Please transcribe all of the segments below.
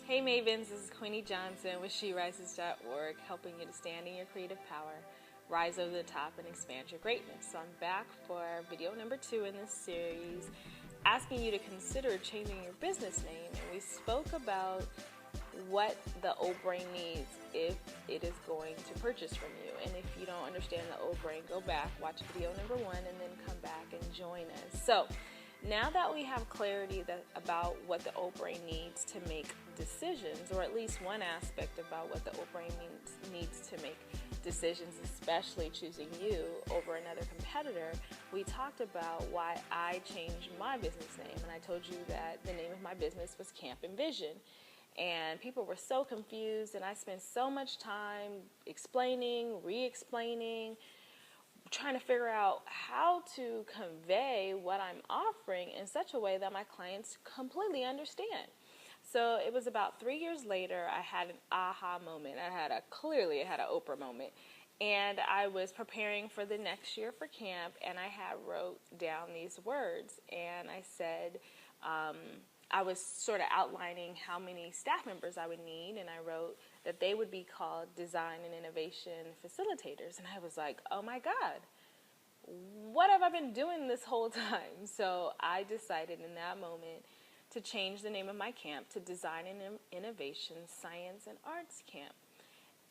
Hey Mavens, this is Queenie Johnson with SheRises.org, helping you to stand in your creative power, rise over the top, and expand your greatness. So I'm back for video number 2 in this series, asking you to consider changing your business name. And we spoke about what the old brain needs if it is going to purchase from you. And if you don't understand the old brain, go back, watch video number 1, and then come back and join us. So now that we have clarity about what the old brain needs to make decisions, or at least one aspect about what the old brain needs to make decisions, especially choosing you over another competitor, we talked about why I changed my business name. And I told you that the name of my business was Camp Envision. And people were so confused, and I spent so much time explaining, re-explaining, trying to figure out how to convey what I'm offering in such a way that my clients completely understand. So it was about 3 years later, I had an aha moment. I had an Oprah moment. And I was preparing for the next year for camp, and I had wrote down these words, and I said, I was sort of outlining how many staff members I would need, and I wrote that they would be called Design and Innovation Facilitators. And I was like, oh my God, what have I been doing this whole time? So I decided in that moment to change the name of my camp to Design and Innovation Science and Arts Camp.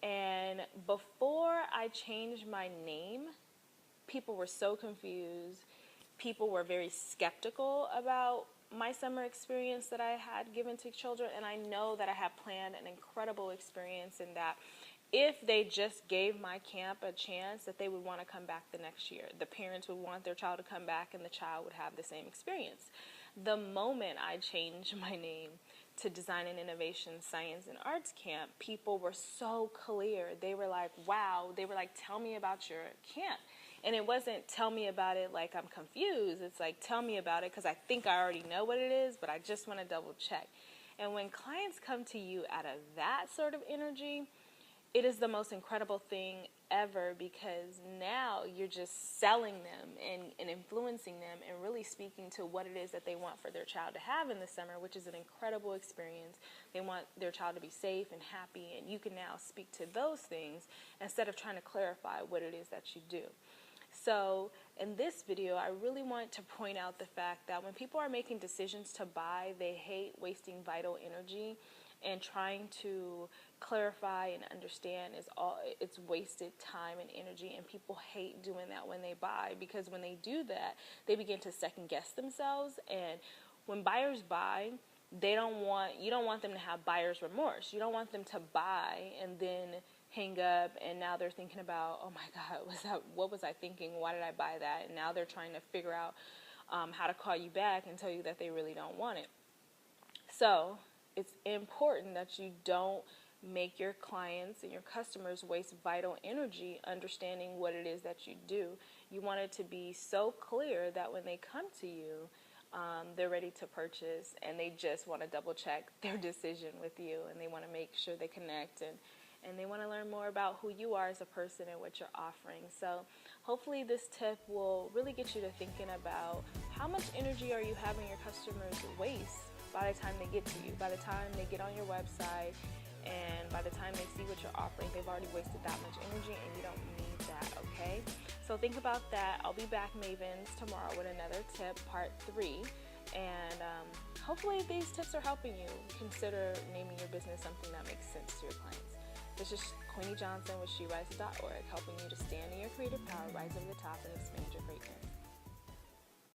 And before I changed my name, people were so confused. People were very skeptical about my summer experience that I had given to children, and I know that I have planned an incredible experience, in that if they just gave my camp a chance, that they would want to come back the next year. The parents would want their child to come back, and the child would have the same experience. The moment I changed my name to Design and Innovation Science and Arts Camp, people were so clear. They were like, wow. They were like, tell me about your camp. And it wasn't tell me about it like I'm confused. It's like, tell me about it because I think I already know what it is, but I just want to double check. And when clients come to you out of that sort of energy, it is the most incredible thing ever, because now you're just selling them and influencing them and really speaking to what it is that they want for their child to have in the summer, which is an incredible experience. They want their child to be safe and happy, and you can now speak to those things instead of trying to clarify what it is that you do. So in this video, I really want to point out the fact that when people are making decisions to buy, they hate wasting vital energy, and trying to clarify and understand it's wasted time and energy. And people hate doing that when they buy, because when they do that, they begin to second guess themselves. And when buyers buy, you don't want them to have buyer's remorse. You don't want them to buy and then hang up, and now they're thinking about, oh my God, what was I thinking? Why did I buy that? And now they're trying to figure out how to call you back and tell you that they really don't want it. So it's important that you don't make your clients and your customers waste vital energy understanding what it is that you do. You want it to be so clear that when they come to you, they're ready to purchase, and they just want to double check their decision with you, and they want to make sure they connect, and they want to learn more about who you are as a person and what you're offering. So hopefully this tip will really get you to thinking about how much energy are you having your customers waste by the time they get to you, by the time they get on your website, and by the time they see what you're offering. They've already wasted that much energy, and you don't need that, okay? So think about that. I'll be back, Mavens, tomorrow with another tip, part 3. And hopefully these tips are helping you consider naming your business something that makes sense to your clients. This is Queenie Johnson with SheRises.org, helping you to stand in your creative power, rise over the top, and expand your greatness.